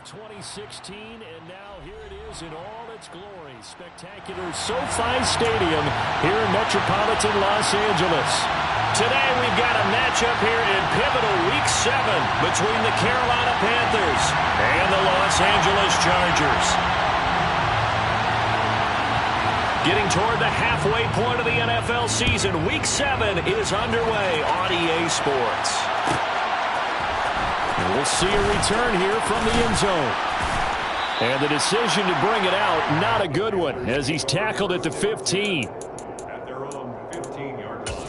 2016, and now here it is in all its glory. Spectacular SoFi Stadium here in metropolitan Los Angeles. Today we've got a matchup here in pivotal Week 7 between the Carolina Panthers and the Los Angeles Chargers. Getting toward the halfway point of the NFL season, Week 7 is underway on EA Sports. And we'll see a return here from the end zone. And the decision to bring it out, not a good one, as he's tackled at the 15. At their own 15-yard line.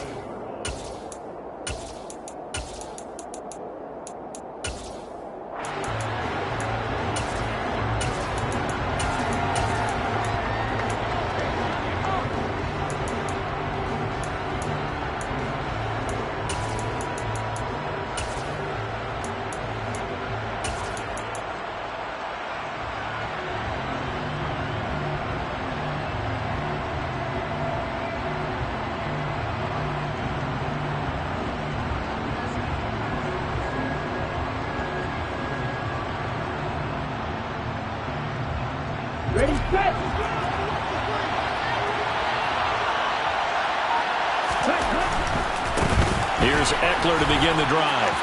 Ready, set! Here's Eckler to begin the drive.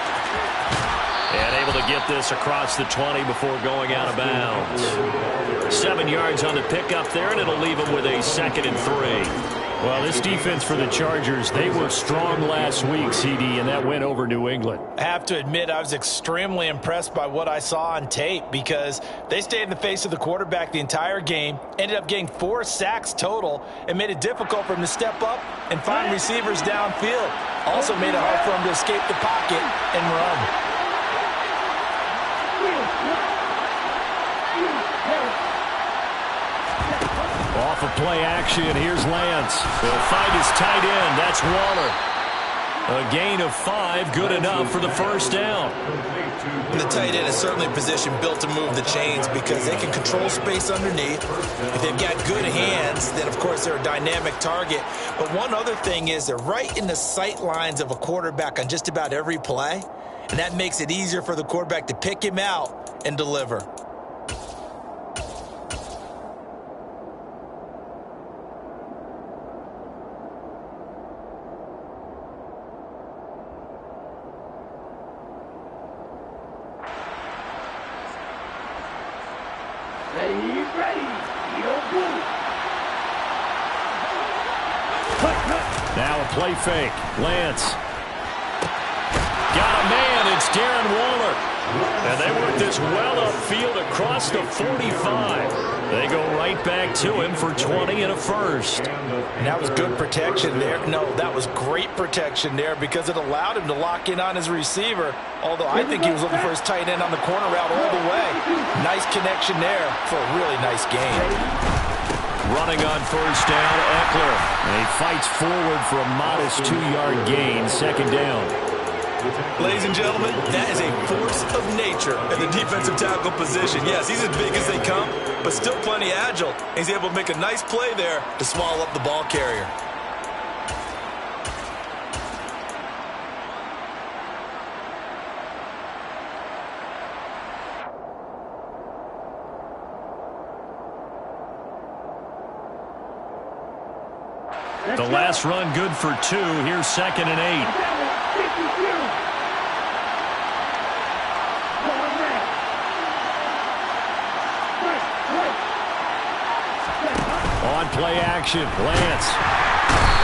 And able to get this across the 20 before going out of bounds. 7 yards on the pickup there, and it'll leave him with a 2nd and 3. Well, this defense for the Chargers, they were strong last week, CD, and that went over New England. I have to admit, I was extremely impressed by what I saw on tape because they stayed in the face of the quarterback the entire game, ended up getting 4 sacks total, and made it difficult for him to step up and find receivers downfield. Also made it hard for him to escape the pocket and run. Off of play action, here's Lance. He'll find his tight end. That's Waller. A gain of 5, good enough for the first down. And the tight end is certainly a position built to move the chains because they can control space underneath. If they've got good hands, then of course they're a dynamic target. But one other thing is they're right in the sight lines of a quarterback on just about every play. And that makes it easier for the quarterback to pick him out and deliver. Now a play fake. Lance. Got a man. It's Darren Waller. And they work this well upfield across the 45. They go right back to him for 20 and a first. And that was good protection there. No, that was great protection there because it allowed him to lock in on his receiver. Although I think he was looking for his tight end on the corner route all the way. Nice connection there for a really nice game. Running on first down, Eckler. And he fights forward for a modest 2-yard gain, 2nd down. Ladies and gentlemen, that is a force of nature at the defensive tackle position. Yes, he's as big as they come, but still plenty agile. He's able to make a nice play there to swallow up the ball carrier. The last run good for 2. Here's 2nd and 8. On play action, Lance.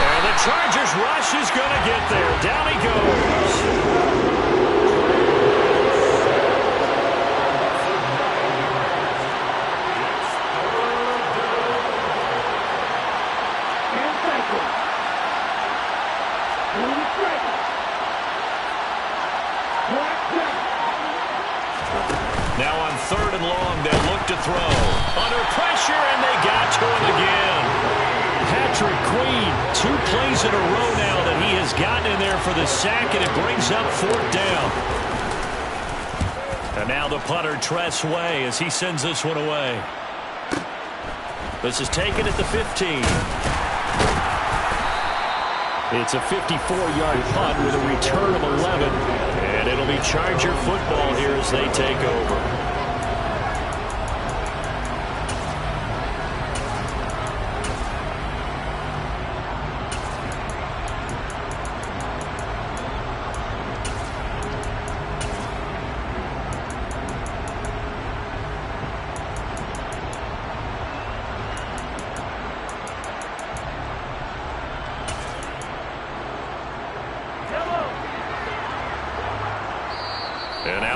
And the Chargers rush is going to get there. Down he goes. Now on 3rd and long, they'll look to throw. Under pressure, and they got to him again. Patrick Queen, 2 plays in a row now that he has gotten in there for the sack, and it brings up 4th down. And now the punter, Tress Way, as he sends this one away. This is taken at the 15. It's a 54-yard punt with a return of 11. And it'll be Charger football here as they take over.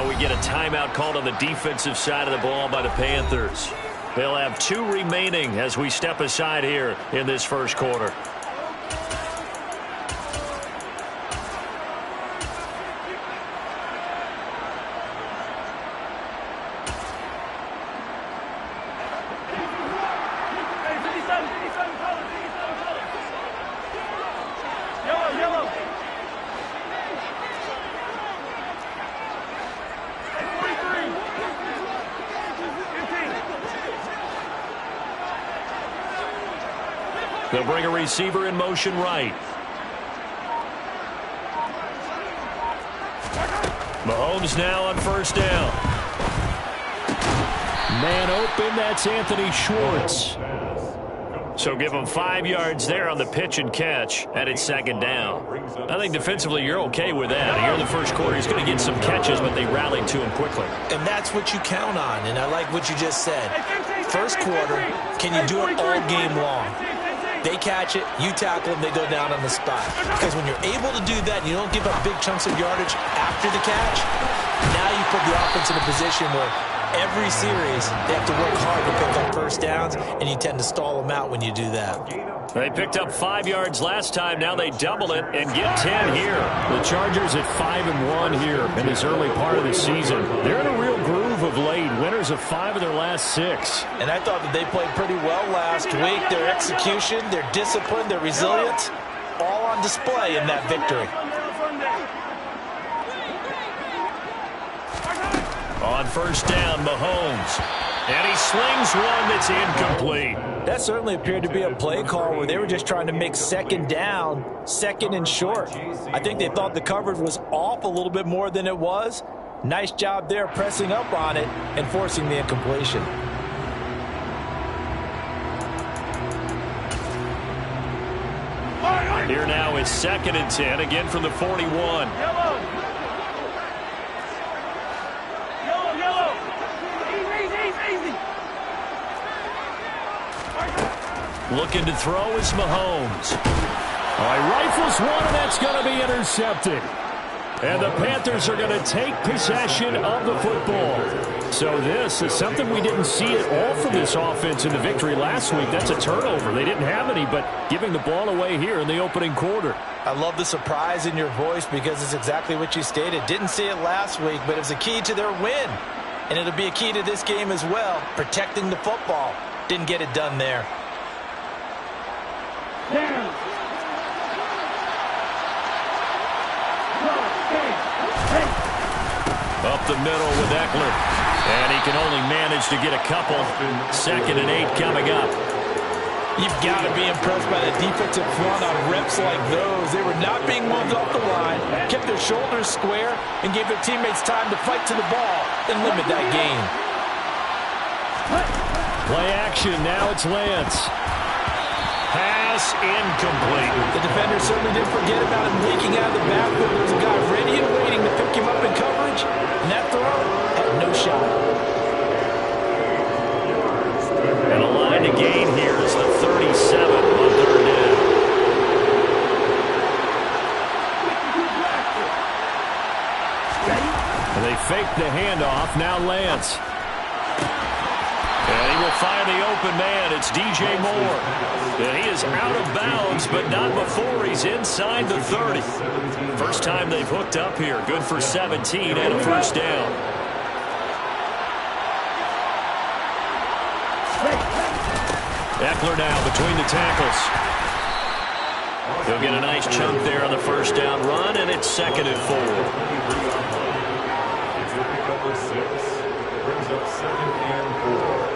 So we get a timeout called on the defensive side of the ball by the Panthers. They'll have 2 remaining as we step aside here in this first quarter. They'll bring a receiver in motion right. Mahomes now on first down. Man open, that's Anthony Schwartz. So give him 5 yards there on the pitch and catch, and it's second down. I think defensively you're okay with that. Here in the first quarter, he's going to get some catches, but they rallied to him quickly. And that's what you count on, and I like what you just said. First quarter, can you do it all game long? They catch it, you tackle them, they go down on the spot. Because when you're able to do that, and you don't give up big chunks of yardage after the catch, now you put the offense in a position where every series they have to work hard to pick up first downs, and you tend to stall them out when you do that. They picked up 5 yards last time. Now they double it and get 10 here. The Chargers at 5-1 here in this early part of the season. They're in a real groove of late. Winners of 5 of their last 6. And I thought that they played pretty well last week. Their execution, their discipline, their resilience, all on display in that victory. On first down, Mahomes. And he slings one that's incomplete. That certainly appeared to be a play call where they were just trying to make second down, second and short. I think they thought the coverage was off a little bit more than it was. Nice job there pressing up on it and forcing the incompletion. Here now is 2nd and 10, again from the 41. Looking to throw is Mahomes. All right, rifles one, and that's going to be intercepted. And the Panthers are going to take possession of the football. So this is something we didn't see at all from this offense in the victory last week. That's a turnover. They didn't have any, but giving the ball away here in the opening quarter. I love the surprise in your voice because it's exactly what you stated. Didn't see it last week, but it was a key to their win. And it'll be a key to this game as well, protecting the football. Didn't get it done there. Up the middle with Eckler. And he can only manage to get a couple. 2nd and 8 coming up. You've got to be impressed by the defensive front on reps like those. They were not being moved off the line, kept their shoulders square, and gave their teammates time to fight to the ball and limit that gain. Play action. Now it's Lance. Pass incomplete. The defender certainly didn't forget about him leaking out of the backfield. There was a guy ready and waiting to pick him up in coverage, and that throw had no shot. And a line to gain here is the 37 on 3rd down. And they fake the handoff. Now Lance. And he will find the open man. It's DJ Moore. And he is out of bounds, but not before he's inside the 30. First time they've hooked up here. Good for 17 and a first down. Eckler now between the tackles. He'll get a nice chunk there on the first down run, and it's 2nd and 4. Number 6 brings up 2nd and 4.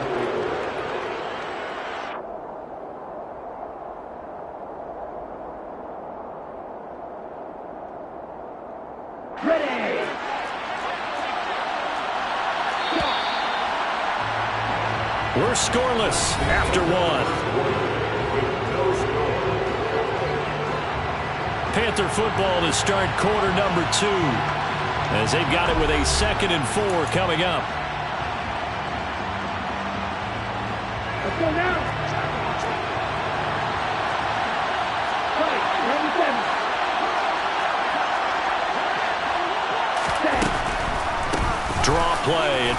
We're scoreless after 1. Panther football to start quarter number 2. As they've got it with a 2nd and 4 coming up. Let's go now.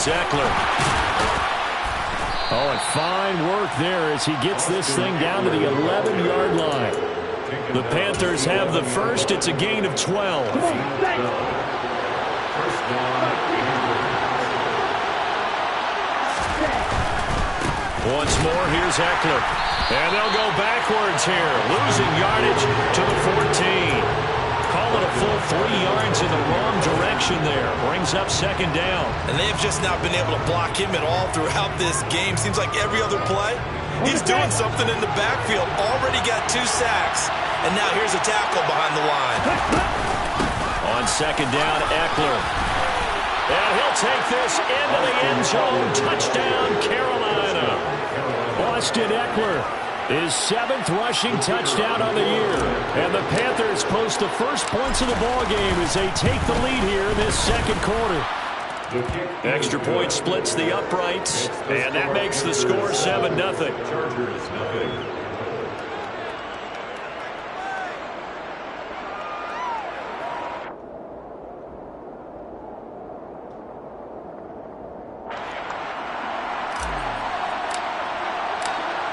It's Eckler. Oh, and fine work there as he gets this thing down to the 11-yard line. The Panthers have the first. It's a gain of 12. Once more, here's Eckler. And they'll go backwards here, losing yardage to the 14. Call it a full 3 yards in the wrong direction there. Brings up second down. And they've just not been able to block him at all throughout this game. Seems like every other play, he's doing something in the backfield. Already got 2 sacks. And now here's a tackle behind the line. On second down, Eckler. And he'll take this into the end zone. Touchdown, Carolina. Austin Eckler, his 7th rushing touchdown on the year. And the Panthers post the first points of the ballgame as they take the lead here in this second quarter. Extra point splits the uprights, and that makes the score 7-0.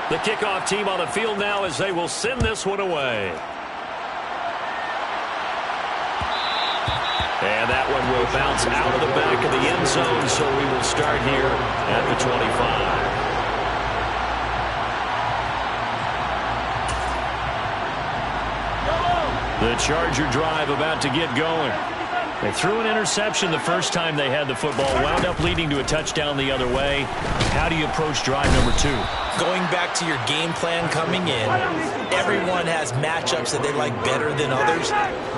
The kickoff team on the field now as they will send this one away. And that one will bounce out of the back of the end zone, so we will start here at the 25. The Charger drive about to get going. They threw an interception the first time they had the football, wound up leading to a touchdown the other way. How do you approach drive number 2? Going back to your game plan coming in, everyone has matchups that they like better than others.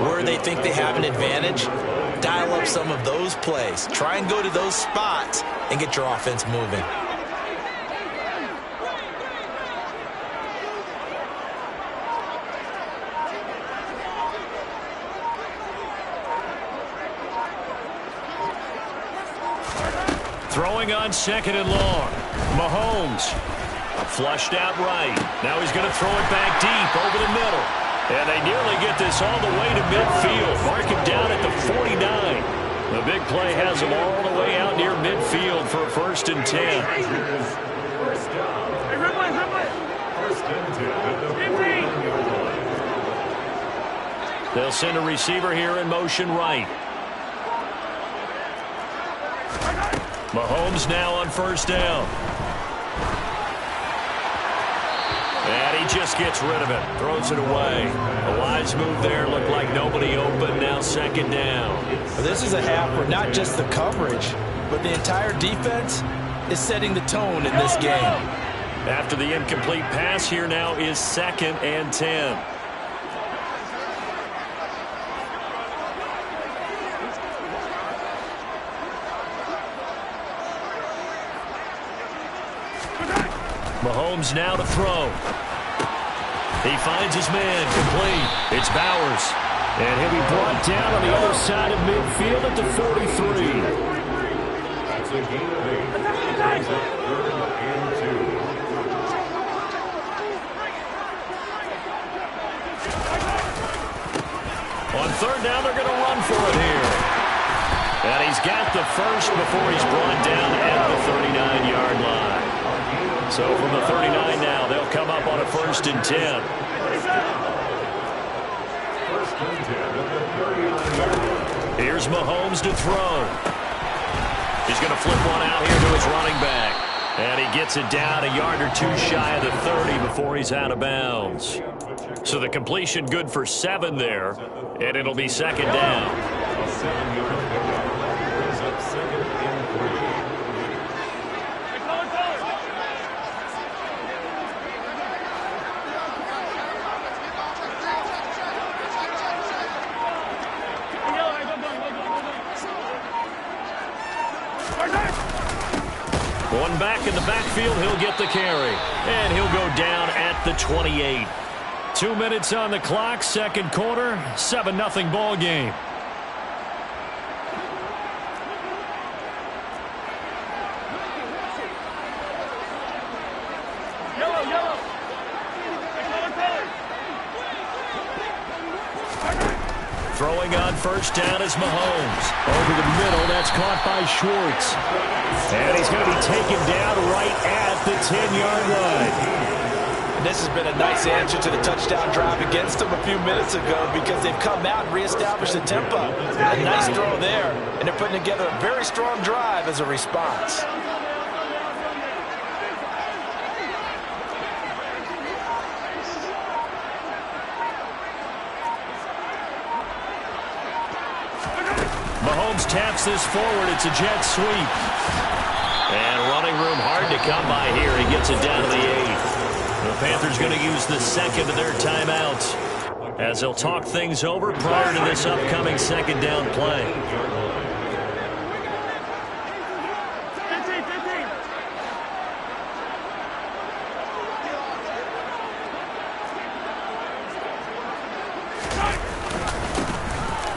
Where they think they have an advantage, dial up some of those plays. Try and go to those spots and get your offense moving. Throwing on second and long. Mahomes. Flushed out right. Now he's going to throw it back deep over the middle. And they nearly get this all the way to midfield. Mark him down at the 49. The big play has him all the way out near midfield for a 1st and 10. They'll send a receiver here in motion right. Mahomes now on 1st down. And he just gets rid of it. Throws it away. A wise move there. Looked like nobody open. Now 2nd down. Well, this is a half where not just the coverage, but the entire defense is setting the tone in this game. After the incomplete pass, here now is 2nd and 10. Mahomes now to throw. He finds his man complete. It's Bowers. And he'll be brought down on the other side of midfield at the 43. That's a gain of 8. Brings up 3rd and 2. On 3rd down, they're going to run for it here. And he's got the first before he's brought down at the 39-yard line. So from the 39 now, they'll come up on a 1st and 10. Here's Mahomes to throw. He's going to flip one out here to his running back. And he gets it down a yard or 2 shy of the 30 before he's out of bounds. So the completion good for 7 there. And it'll be 2nd down. One back in the backfield, he'll get the carry. And he'll go down at the 28. 2 minutes on the clock, 2nd quarter, 7-0 ball game. Throwing Throwing on first down is Mahomes. Over the middle, that's caught by Schwartz. And he's going to be taken down right at the 10-yard line. This has been a nice answer to the touchdown drive against them a few minutes ago because they've come out and reestablished the tempo. A nice throw there, and they're putting together a very strong drive as a response. Mahomes taps this forward. It's a jet sweep. And running room hard to come by here. He gets it down to the 8. The Panthers going to use the second of their timeouts as they'll talk things over prior to this upcoming second down play.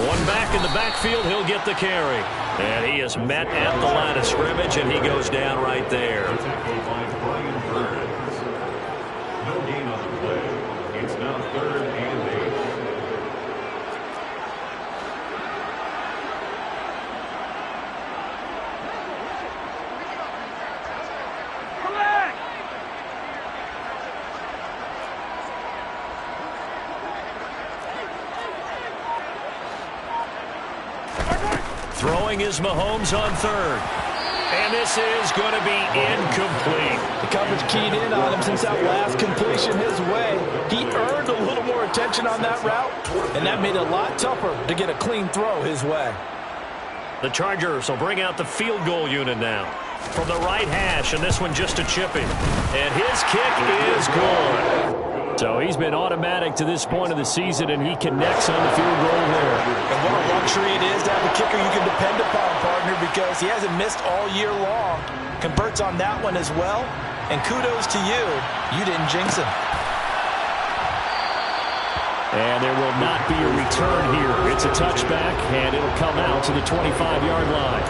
One back in the backfield, he'll get the carry. And he is met at the line of scrimmage, and he goes down right there. No gain on the play. It's now 3rd and 8. Throwing is Mahomes on 3rd. And this is going to be incomplete. The coverage keyed in on him since that last completion his way. He earned a little more attention on that route, and that made it a lot tougher to get a clean throw his way. The Chargers will bring out the field goal unit now. From the right hash, and this one just a chipping. And his kick is good. So he's been automatic to this point of the season, and he connects on the field goal there. And what a luxury it is to have a kicker you can depend upon, partner, because he hasn't missed all year long. Converts on that one as well. And kudos to you. You didn't jinx him. And there will not be a return here. It's a touchback, and it'll come out to the 25-yard line.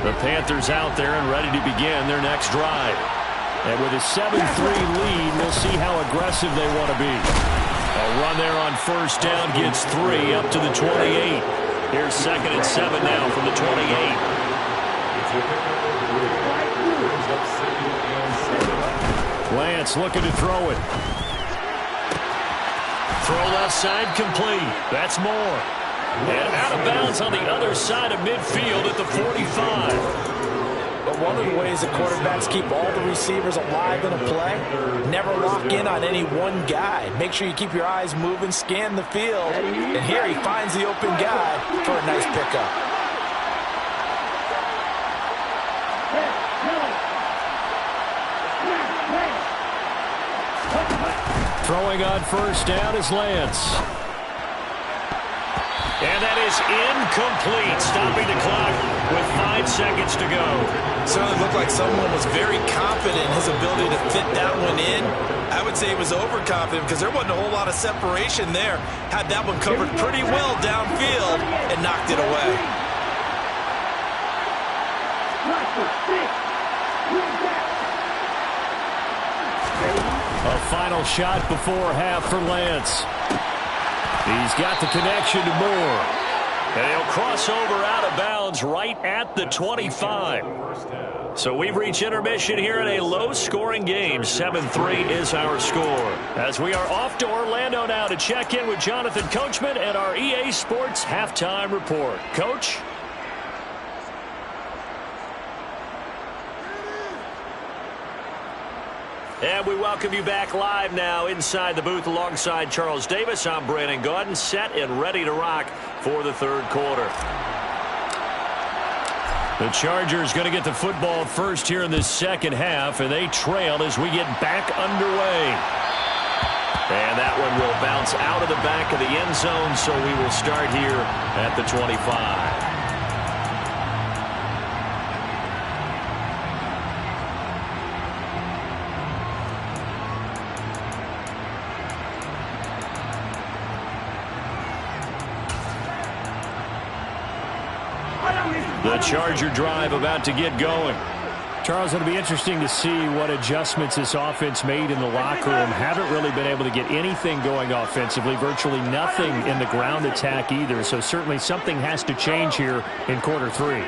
The Panthers out there and ready to begin their next drive. And with a 7-3 lead, we'll see how aggressive they want to be. A run there on first down gets 3 up to the 28. Here's 2nd and 7 now from the 28. Lance looking to throw it. Throw left side complete. That's more. And out of bounds on the other side of midfield at the 45. But one of the ways that quarterbacks keep all the receivers alive in a play, never lock in on any one guy. Make sure you keep your eyes moving, scan the field. And here he finds the open guy for a nice pickup. Throwing on first down is Lance. And that is incomplete, stopping the clock with 5 seconds to go. Certainly looked like someone was very confident in his ability to fit that one in. I would say he was overconfident because there wasn't a whole lot of separation there. Had that one covered pretty well downfield and knocked it away. A final shot before half for Lance. He's got the connection to Moore. And he'll cross over out of bounds right at the 25. So we've reached intermission here in a low-scoring game. 7-3 is our score. As we are off to Orlando now to check in with Jonathan Coachman and our EA Sports Halftime Report. Coach? And we welcome you back live now inside the booth alongside Charles Davis. I'm Brandon Gaudin, set and ready to rock for the 3rd quarter. The Chargers going to get the football first here in this second half, and they trail as we get back underway. And that one will bounce out of the back of the end zone, so we will start here at the 25. The Charger drive about to get going. Charles, it'll be interesting to see what adjustments this offense made in the locker room. Haven't really been able to get anything going offensively, virtually nothing in the ground attack either. So certainly something has to change here in quarter three.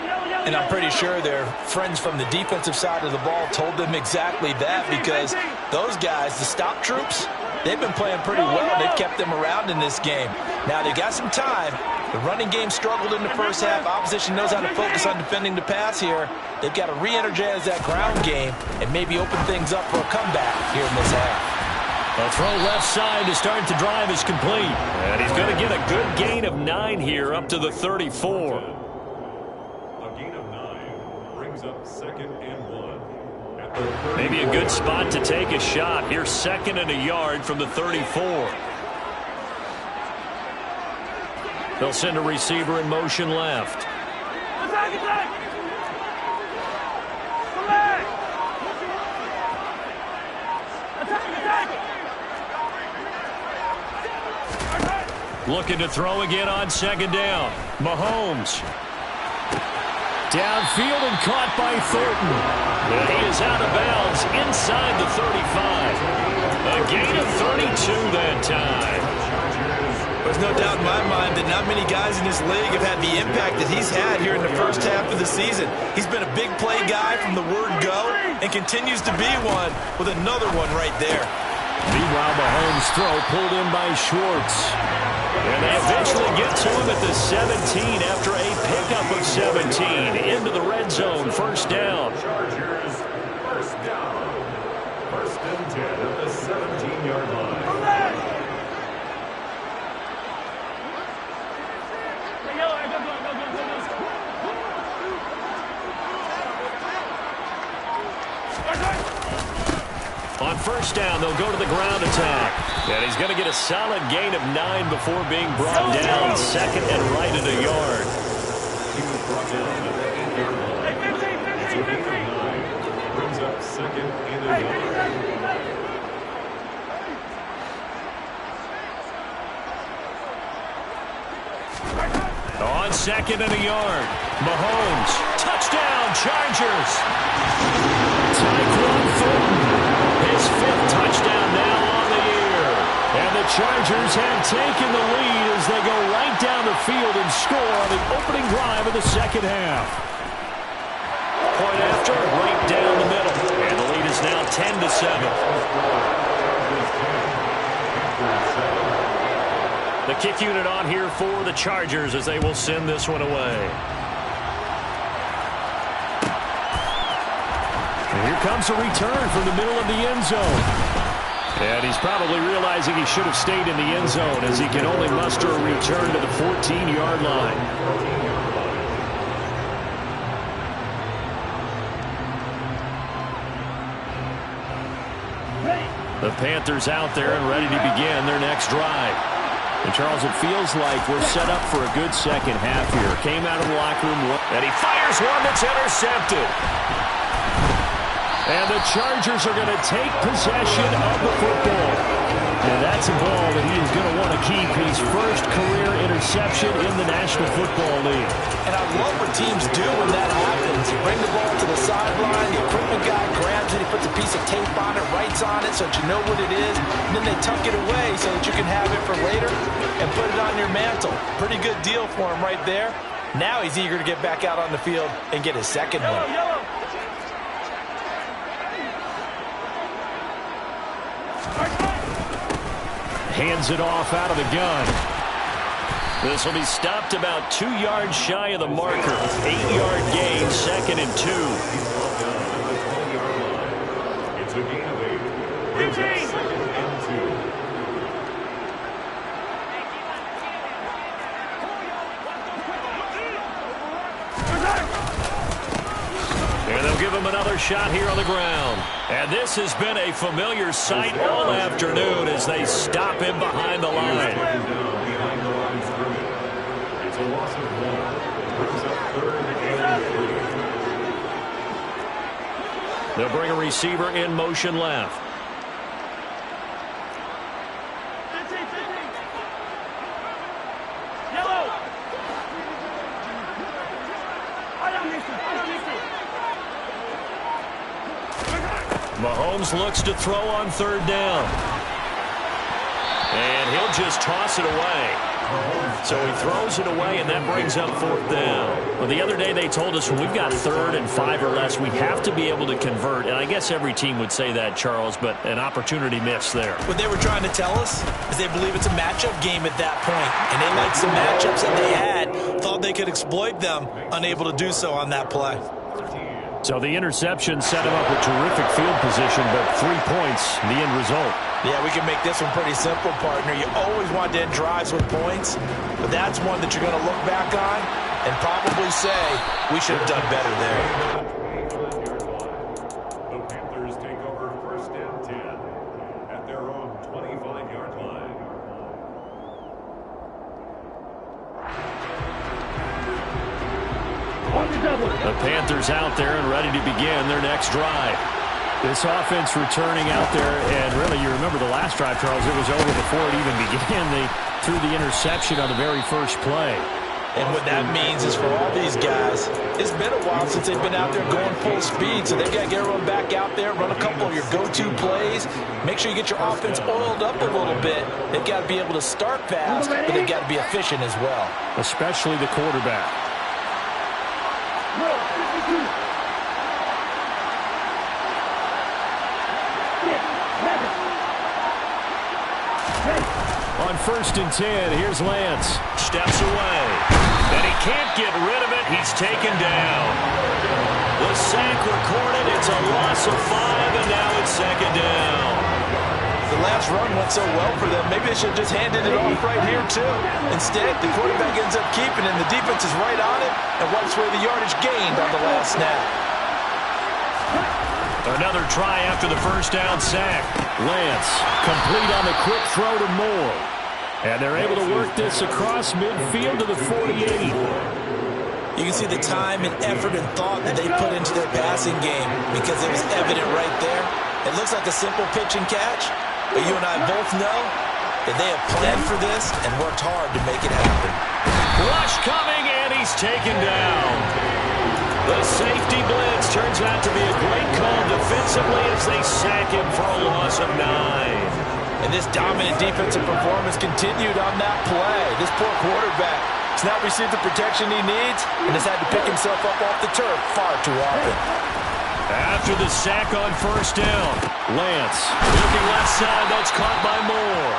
And I'm pretty sure their friends from the defensive side of the ball told them exactly that, because those guys, the stop troops, they've been playing pretty well. They've kept them around in this game. Now, they got some time. The running game struggled in the first half. Opposition knows how to focus on defending the pass here. They've got to re-energize that ground game and maybe open things up for a comeback here in this half. A throw left side to start the drive is complete. And he's going to get a good gain of 9 here up to the 34. A gain of 9 brings up 2nd and 1. Maybe a good spot to take a shot. Here's 2nd and a yard from the 34. They'll send a receiver in motion left. Looking to throw again on 2nd down. Mahomes. Downfield and caught by Thornton. And he is out of bounds inside the 35. A gain of 32 that time. There's no doubt in my mind that not many guys in this league have had the impact that he's had here in the first half of the season. He's been a big play guy from the word go and continues to be one with another one right there. Meanwhile, Mahomes' throw pulled in by Schwartz. And they eventually get to him at the 17 after a pickup of 17 into the red zone. First down. Chargers, first down. 1st and 10 at the 17-yard line. On first down, they'll go to the ground attack. And he's going to get a solid gain of 9 before being brought down. 2nd and right at a yard. He was brought down at the 8-yard line. It's a gain of 9. Brings up 2nd and a yard. On 2nd and a yard. Mahomes. Touchdown, Chargers. Tyquan Thornton. His 5th touchdown now on the year. And the Chargers have taken the lead as they go right down the field and score on the opening drive of the second half. Point after, right down the middle. And the lead is now 10-7. The kick unit on here for the Chargers as they will send this one away. And here comes a return from the middle of the end zone. And he's probably realizing he should have stayed in the end zone as he can only muster a return to the 14-yard line. The Panthers out there and ready to begin their next drive. And Charles, it feels like we're set up for a good second half here. Came out of the locker room, and he fires one that's intercepted. And the Chargers are going to take possession of the football. And that's a ball that he is going to want to keep, his first career interception in the National Football League. And I love what teams do when that happens. You bring the ball to the sideline, the equipment guy grabs it, he puts a piece of tape on it, writes on it so that you know what it is, and then they tuck it away so that you can have it for later and put it on your mantle. Pretty good deal for him right there. Now he's eager to get back out on the field and get his second one. Hands it off out of the gun. This will be stopped about 2 yards shy of the marker. 8-yard gain, 2nd and 2. It's a gain of 8. Brings up 2nd and 2. And they'll give him another shot here on the ground. And this has been a familiar sight all afternoon as they stop him behind the line. Behind the line of scrimmage. It's a loss of 1. Brings up 3rd and 3. They'll bring a receiver in motion left. Mahomes looks to throw on third down. And he'll just toss it away. So he throws it away, and that brings up fourth down. Well, the other day they told us when we've got 3rd and 5 or less, we have to be able to convert. And I guess every team would say that, Charles, but an opportunity missed there. What they were trying to tell us is they believe it's a matchup game at that point. And they liked some matchups that they had, thought they could exploit them, unable to do so on that play. So the interception set him up with terrific field position, but 3 points, the end result. Yeah, we can make this one pretty simple, partner. You always want to end drives with points, but that's one that you're going to look back on and probably say, we should have done better there. The Panthers take over 1st and 10 at their own 25-yard line. The Panthers out there and ready to begin their next drive. This offense returning out there, and really, you remember the last drive, Charles, it was over before it even began. They threw the interception on the very first play. And what that means is for all these guys, it's been a while since they've been out there going full speed, so they've got to get everyone back out there, run a couple of your go-to plays, make sure you get your offense oiled up a little bit. They've got to be able to start fast, but they've got to be efficient as well. Especially the quarterback. On 1st and 10, here's Lance. Steps away. And he can't get rid of it. He's taken down. The sack recorded. It's a loss of 5, and now it's 2nd down. The last run went so well for them. Maybe they should have just handed it off right here, too. Instead, the quarterback ends up keeping it, and the defense is right on it and wipes away the yardage gained on the last snap. Another try after the 1st down sack. Lance complete on the quick throw to Moore. And they're able to work this across midfield to the 48. You can see the time and effort and thought that they put into their passing game because it was evident right there. It looks like a simple pitch and catch, but you and I both know that they have planned for this and worked hard to make it happen. Rush coming, and he's taken down. The safety blitz turns out to be a great call defensively as they sack him for a loss of 9. And this dominant defensive performance continued on that play. This poor quarterback has not received the protection he needs and has had to pick himself up off the turf far too often. After the sack on 1st down, Lance looking left side. That's caught by Moore.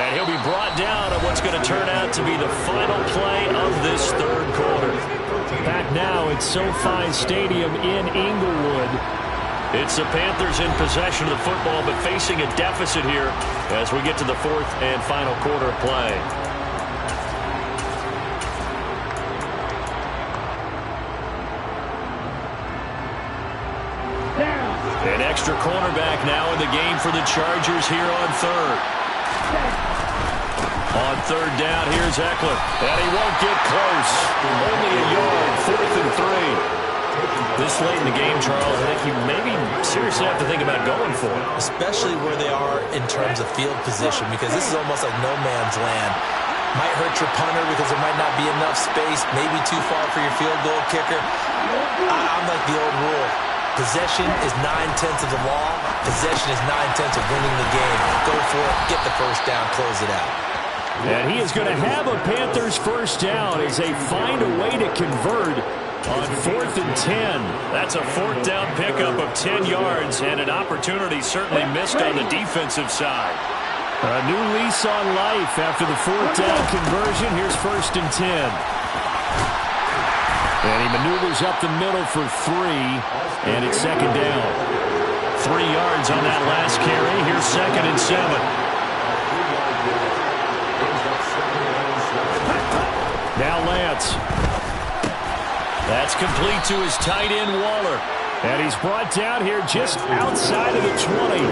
And he'll be brought down on what's going to turn out to be the final play of this 3rd quarter. Back now at SoFi Stadium in Inglewood. It's the Panthers in possession of the football, but facing a deficit here as we get to the 4th and final quarter of play. An extra cornerback now in the game for the Chargers here on 3rd. On 3rd down, here's Eckler. And he won't get close. Only a yard, 4th and 3. This late in the game, Charles, I think you maybe seriously have to think about going for it. Especially where they are in terms of field position, because this is almost like no man's land. Might hurt your punter because there might not be enough space, maybe too far for your field goal kicker. I'm like the old rule. Possession is 9/10 of the law. Possession is 9/10 of winning the game. Go for it, get the 1st down, close it out. And he is going to have a Panthers 1st down as they find a way to convert on 4th and 10. That's a 4th down pickup of 10 yards and an opportunity certainly missed on the defensive side. A new lease on life after the 4th down conversion. Here's 1st and 10. And he maneuvers up the middle for 3, and it's 2nd down. 3 yards on that last carry. Here's 2nd and 7. Now Lance. That's complete to his tight end, Waller. And he's brought down here just outside of the 20.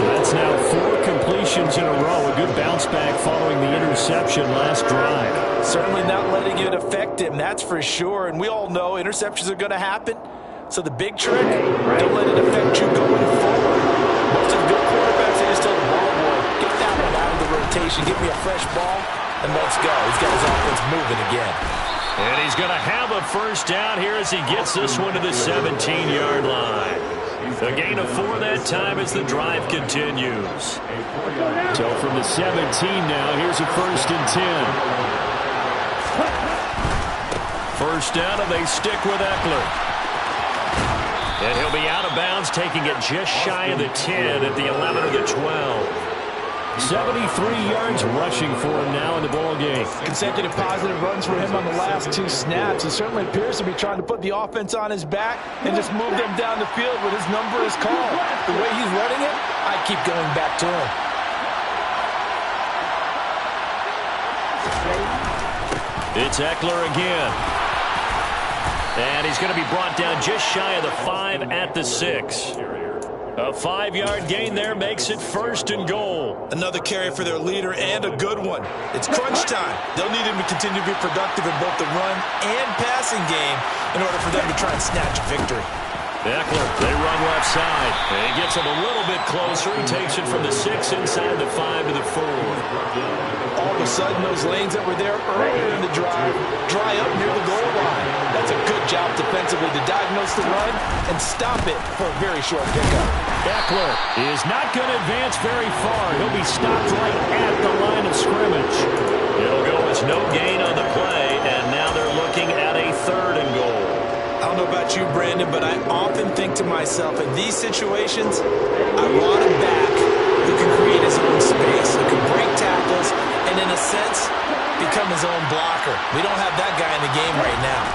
That's now 4 completions in a row. A good bounce back following the interception last drive. Certainly not letting it affect him, that's for sure. And we all know interceptions are going to happen. So the big trick, don't let it affect you going forward. Most of the good quarterbacks, they just tell the ball boy, get that one out of the rotation, give me a fresh ball, and let's go. He's got his offense moving again. And he's going to have a 1st down here as he gets this one to the 17-yard line. A gain of 4 that time as the drive continues. So from the 17 now, here's a 1st and 10. First down, and they stick with Eckler. And he'll be out of bounds, taking it just shy of the 10 at the 11 or the 12. 73 yards rushing for him now in the ball game. Consecutive positive runs for him on the last 2 snaps. He certainly appears to be trying to put the offense on his back and just move them down the field when his number is called. The way he's running it, I keep going back to him. It's Eckler again. And he's going to be brought down just shy of the 5 at the 6. A 5-yard gain there makes it 1st and goal. Another carry for their leader and a good one. It's crunch time. They'll need him to continue to be productive in both the run and passing game in order for them to try and snatch a victory. Eckler, they run left side. And he gets him a little bit closer. He takes it from the 6 inside the 5 to the 4. All of a sudden, those lanes that were there earlier in the drive dry up near the goal line. That's a good job defensively to diagnose the run and stop it for a very short pickup. Eckler is not going to advance very far. He'll be stopped right at the line of scrimmage. It'll go as no gain on the play, and now they're looking at a 3rd and goal. I don't know about you, Brandon, but I often think to myself, in these situations, I want a back who can create his own space, who can break tackles, and in a sense, become his own blocker. We don't have that guy in the game right now.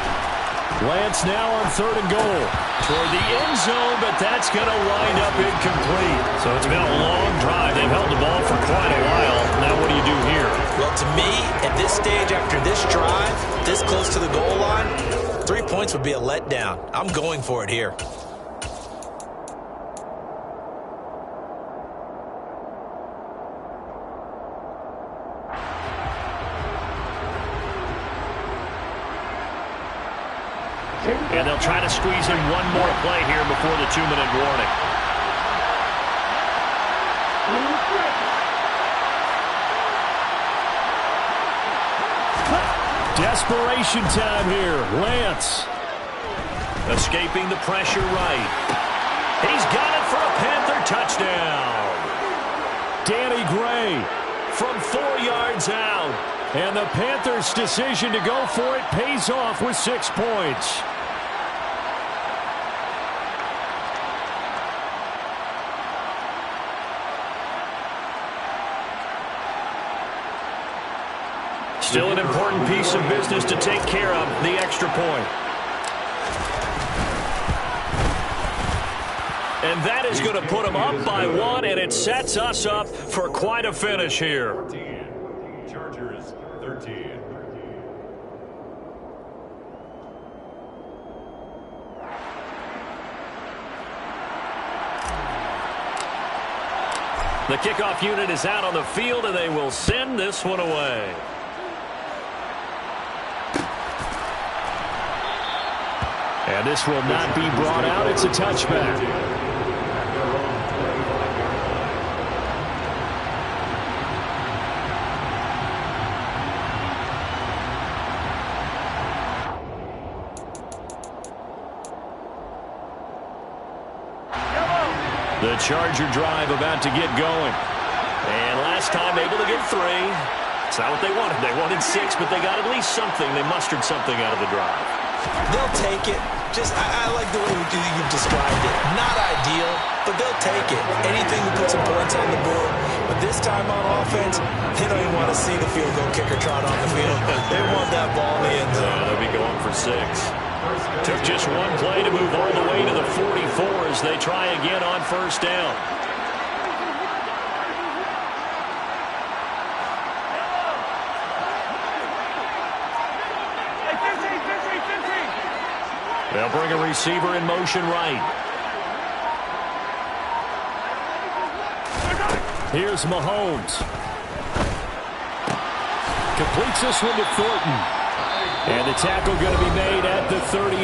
Lance now on 3rd and goal. Toward the end zone, but that's going to wind up incomplete. So it's been a long drive. They've held the ball for quite a while. Now what do you do here? Well, to me, at this stage after this drive, this close to the goal line, 3 points would be a letdown. I'm going for it here. And they'll try to squeeze in one more play here before the 2-minute warning. Desperation time here. Lance. Escaping the pressure right. He's got it for a Panther touchdown. Danny Gray from 4 yards out. And the Panthers' decision to go for it pays off with 6 points. Still an important piece of business to take care of, the extra point. And that is going to put them up by 1, and it sets us up for quite a finish here. Chargers 13. The kickoff unit is out on the field, and they will send this one away. And this will not be brought out. It's a touchback. The Charger drive about to get going. And last time able to get 3. It's not what they wanted. They wanted 6, but they got at least something. They mustered something out of the drive. They'll take it. I like the way you've described it. Not ideal, but they'll take it. Anything to put some points on the board. But this time on offense, they don't even want to see the field goal kicker trot on the field. They want that ball in the end zone. They'll be going for 6. Took just one play to move all the way to the 44 as they try again on 1st down. They'll bring a receiver in motion right. Here's Mahomes. Completes this one to Thornton. And the tackle going to be made at the 38.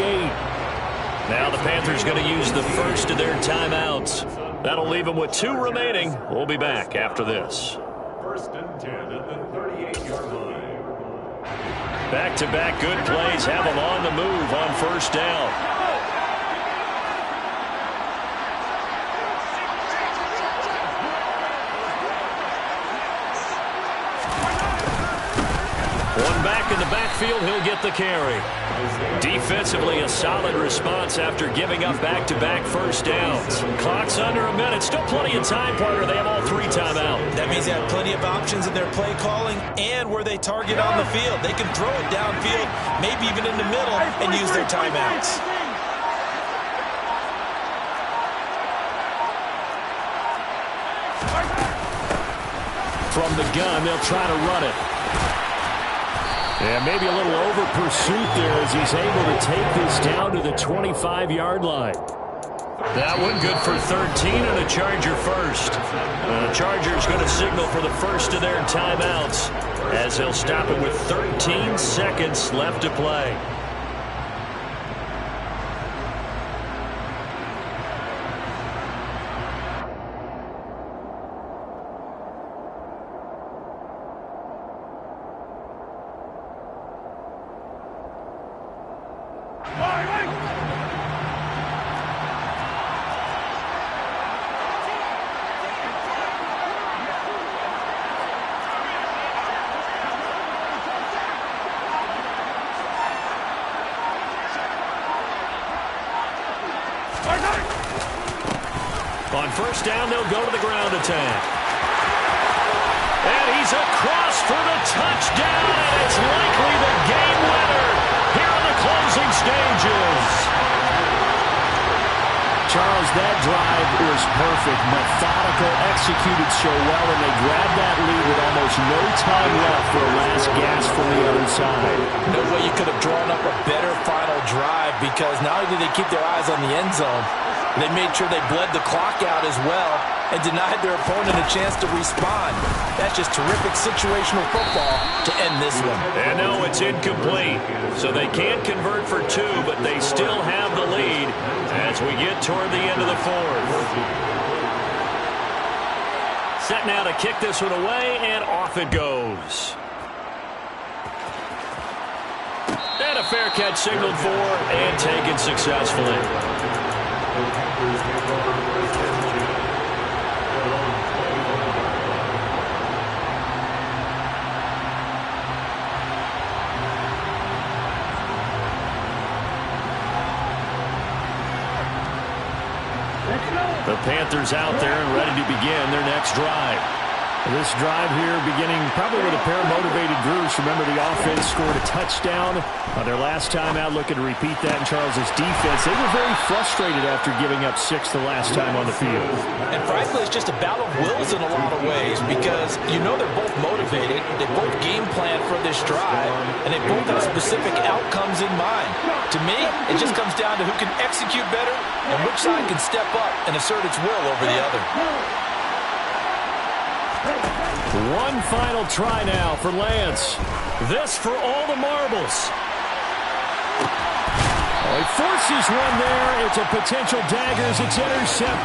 Now the Panthers going to use the first of their timeouts. That'll leave them with 2 remaining. We'll be back after this. 1st and 10 at the 38-yard line. Back-to-back good plays have them on the move on 1st down. in the backfield. He'll get the carry. Defensively, a solid response after giving up back-to-back first downs. Clock's under a minute. Still plenty of time, partner. They have all 3 timeouts. That means they have plenty of options in their play calling and where they target on the field. They can throw it downfield, maybe even in the middle, and use their timeouts. From the gun, they'll try to run it. And maybe a little over pursuit there as he's able to take this down to the 25-yard line. That one good for 13 and a Charger first. The Chargers going to signal for the first of their timeouts as they'll stop it with 13 seconds left to play. On first down, they'll go to the ground attack. And he's across for the touchdown, and it's likely the game winner here in the closing stages. Charles, that drive was perfect. Methodical, executed so well, and they grabbed that lead with almost no time left for a last gasp from the other side. No way you could have drawn up a better final drive, because not only did they keep their eyes on the end zone, they made sure they bled the clock out as well and denied their opponent a chance to respond. That's just terrific situational football to end this one. And no, it's incomplete. So they can't convert for 2, but they still have the lead as we get toward the end of the fourth. Set now to kick this one away, and off it goes. And a fair catch signaled for and taken successfully. The Panthers out there and ready to begin their next drive. This drive here beginning probably with a pair of motivated groups. Remember, the offense scored a touchdown on their last time out, looking to repeat that in Charles's defense. They were very frustrated after giving up 6 the last time on the field. And frankly, it's just a battle of wills in a lot of ways, because you know they're both motivated, they both game plan for this drive, and they both have specific outcomes in mind. To me, it just comes down to who can execute better and which side can step up and assert its will over the other. One final try now for Lance. This for all the marbles. Oh, he forces one there. It's a potential dagger as it's intercepted.